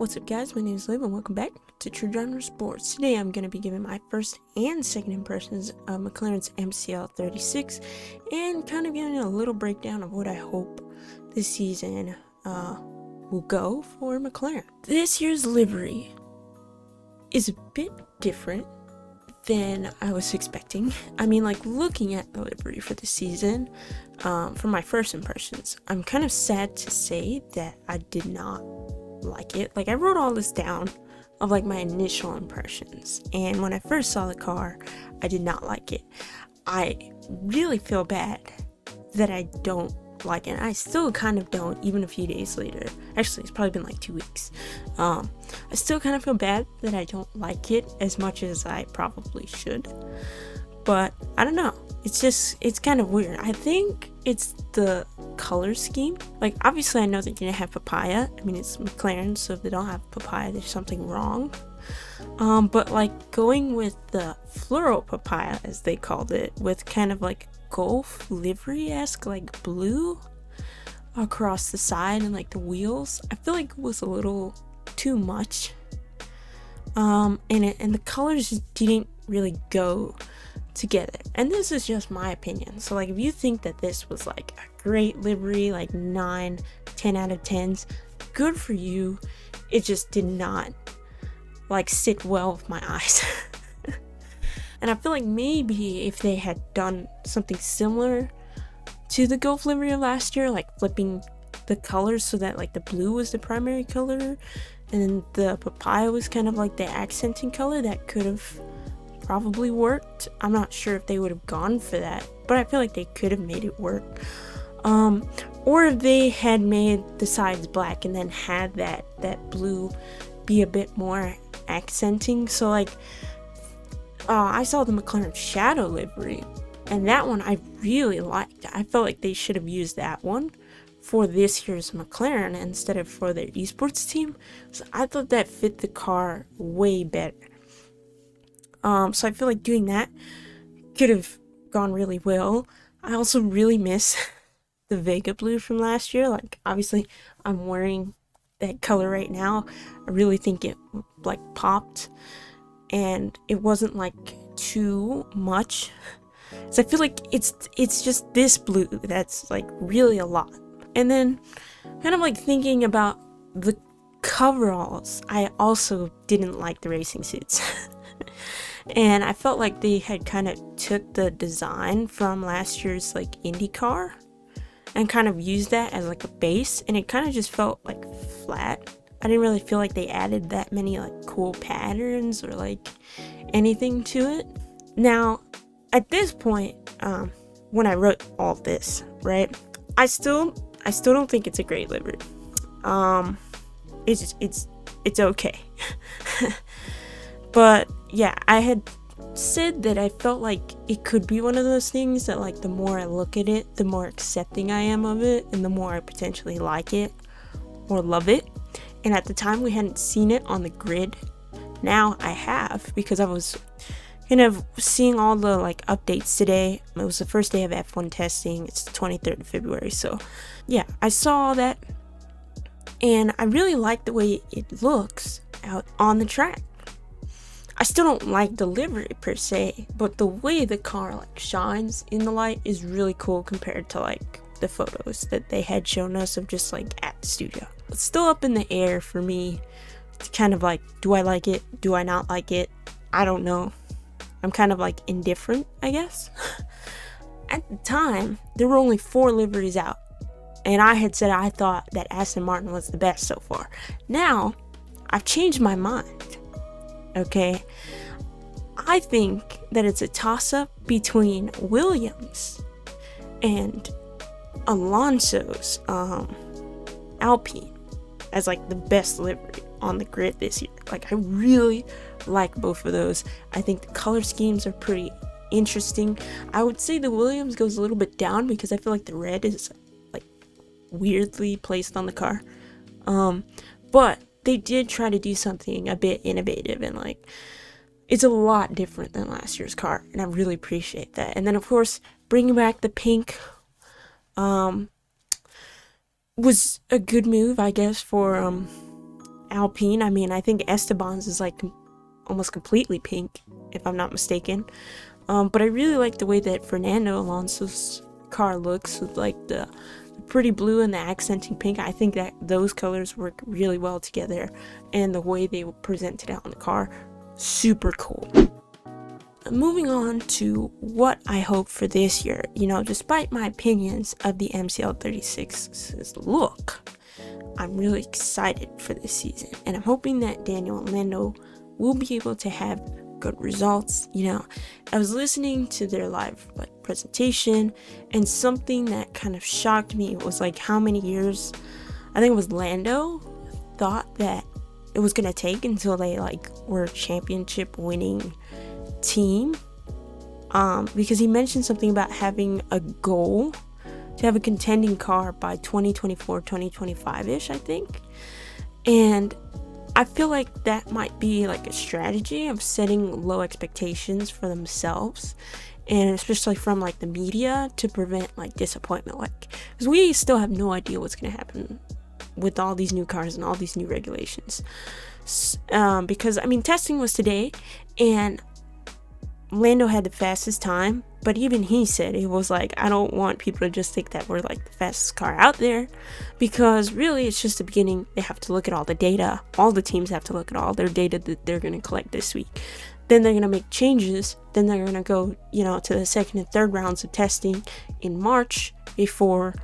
What's up guys, my name is Liv and welcome back to True Genre Sports. Today I'm going to be giving my first and second impressions of McLaren's MCL36 and kind of giving a little breakdown of what I hope this season will go for McLaren. This year's livery is a bit different than I was expecting. I mean, like, looking at the livery for the season, from my first impressions, I'm kind of sad to say that I did not like it. Like, I wrote all this down of like my initial impressions, and when I first saw the car, I did not like it. I really feel bad that I don't like it. I still kind of don't, even a few days later. Actually, it's probably been like 2 weeks. I still kind of feel bad that I don't like it as much as I probably should, but I don't know, it's kind of weird. I think it's the color scheme. Like, obviously I know they didn't have papaya. I mean, it's McLaren, so if they don't have papaya, there's something wrong. But like going with the fluoro papaya, as they called it, with kind of like Golf livery-esque like blue across the side and like the wheels, I feel like it was a little too much. And the colors just didn't really go together, and this is just my opinion. So like, if you think that this was like a great livery, like 9-10 out of 10s, good for you. It just did not like sit well with my eyes. And I feel like maybe if they had done something similar to the Golf livery of last year, like flipping the colors so that like the blue was the primary color and then the papaya was kind of like the accenting color, that could have probably worked. I'm not sure if they would have gone for that, but I feel like they could have made it work. Or if they had made the sides black and then had that blue be a bit more accenting. So like, I saw the McLaren Shadow livery, and that one I really liked. I felt like they should have used that one for this year's McLaren instead of for their esports team. So I thought that fit the car way better. So I feel like doing that could have gone really well. I also really miss the Vega blue from last year. Like, obviously I'm wearing that color right now. I really think it like popped, and it wasn't like too much. So I feel like it's just this blue that's like really a lot. And then kind of like thinking about the coveralls, I also didn't like the racing suits. And I felt like they had kind of took the design from last year's like IndyCar and kind of used that as like a base, and it kind of just felt like flat. I didn't really feel like they added that many like cool patterns or like anything to it. Now, at this point, when I wrote all this, right, I still don't think it's a great livery. It's okay. But yeah, I had said that I felt like it could be one of those things that like the more I look at it, the more accepting I am of it, and the more I potentially like it or love it. And at the time we hadn't seen it on the grid. Now I have, because I was kind of seeing all the like updates today. It was the first day of F1 testing. It's the 23rd of February. So yeah, I saw all that, and I really like the way it looks out on the track. I still don't like the livery per se, but the way the car like shines in the light is really cool compared to like the photos that they had shown us of just like at the studio. It's still up in the air for me to kind of like, do I like it? Do I not like it? I don't know. I'm kind of like indifferent, I guess. At the time, there were only 4 liveries out, and I had said I thought that Aston Martin was the best so far. Now, I've changed my mind. Okay, I think that it's a toss-up between Williams and Alonso's Alpine as like the best livery on the grid this year. Like, I really like both of those. I think the color schemes are pretty interesting. I would say the Williams goes a little bit down because I feel like the red is like weirdly placed on the car. But they did try to do something a bit innovative, and like, it's a lot different than last year's car, and I really appreciate that. And then of course, bringing back the pink was a good move, I guess, for Alpine. I mean, I think Esteban's is like almost completely pink, if I'm not mistaken. But I really like the way that Fernando Alonso's car looks with like the pretty blue and the accenting pink. I think that those colors work really well together, and the way they presented it on the car, super cool. Moving on to what I hope for this year. Despite my opinions of the MCL36's look, I'm really excited for this season, and I'm hoping that Daniel and Lando will be able to have good results. I was listening to their live presentation, and something that kind of shocked me was like how many years, I think it was Lando, thought that it was gonna take until they were a championship winning team, because he mentioned something about having a goal to have a contending car by 2024 2025ish, I think. And I feel like that might be like a strategy of setting low expectations for themselves, and especially from the media, to prevent disappointment, because we still have no idea what's going to happen with all these new cars and all these new regulations. Because I mean, testing was today, and Lando had the fastest time, but even he said, it was I don't want people to just think that we're the fastest car out there, because really it's just the beginning. They have to look at all the data. All the teams have to look at all their data that they're going to collect this week. Then they're going to make changes. Then they're going to go, to the second and third rounds of testing in March before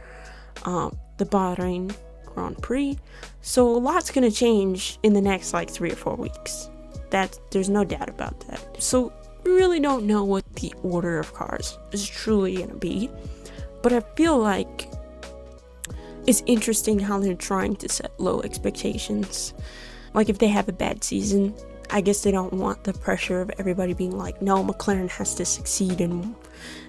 the Bahrain Grand Prix. So a lot's going to change in the next 3 or 4 weeks. There's no doubt about that. So we really don't know what the order of cars is truly going to be, but I feel like it's interesting how they're trying to set low expectations. If they have a bad season, I guess they don't want the pressure of everybody being no, McLaren has to succeed and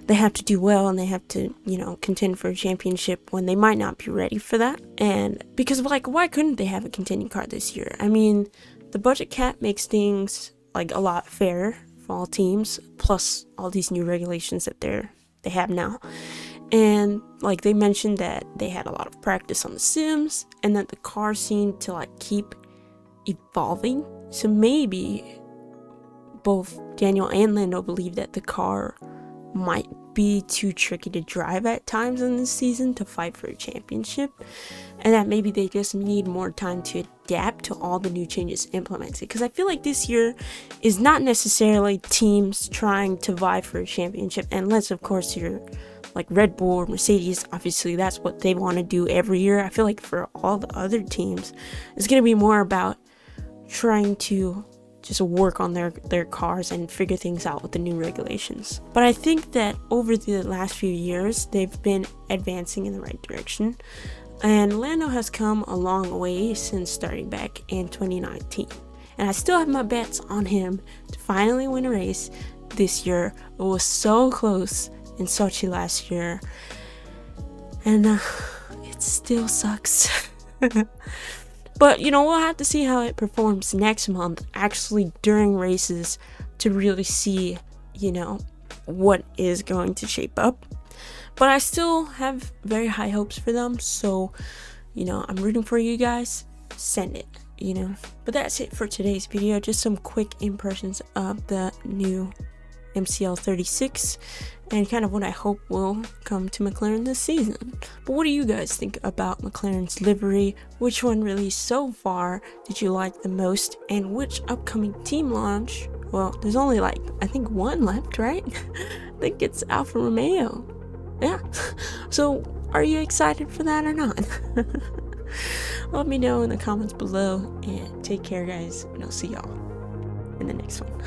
they have to do well and they have to, contend for a championship, when they might not be ready for that. And because why couldn't they have a contending car this year? I mean, the budget cap makes things a lot fairer for all teams, plus all these new regulations that they have now. And they mentioned that they had a lot of practice on the sims, and that the car seemed to keep evolving. So maybe both Daniel and Lando believe that the car might be too tricky to drive at times in this season to fight for a championship, and that maybe they just need more time to adapt to all the new changes implemented. Because I feel like this year is not necessarily teams trying to vie for a championship, unless of course you're Red Bull or Mercedes. Obviously that's what they want to do every year. I feel like for all the other teams, it's going to be more about trying to just work on their cars and figure things out with the new regulations. But I think that over the last few years, they've been advancing in the right direction. And Lando has come a long way since starting back in 2019. And I still have my bets on him to finally win a race this year. It was so close in Sochi last year. And it still sucks. But, we'll have to see how it performs next month, actually during races, to really see, what is going to shape up. But I still have very high hopes for them. So, I'm rooting for you guys. Send it, But that's it for today's video. Just some quick impressions of the new MCL36 and kind of what I hope will come to McLaren this season. But what do you guys think about McLaren's livery? Which one released so far did you like the most? And which upcoming team launch? Well, there's only I think one left, right? I think it's Alfa Romeo. Yeah. So are you excited for that or not? Let me know in the comments below, and take care guys, and I'll see y'all in the next one.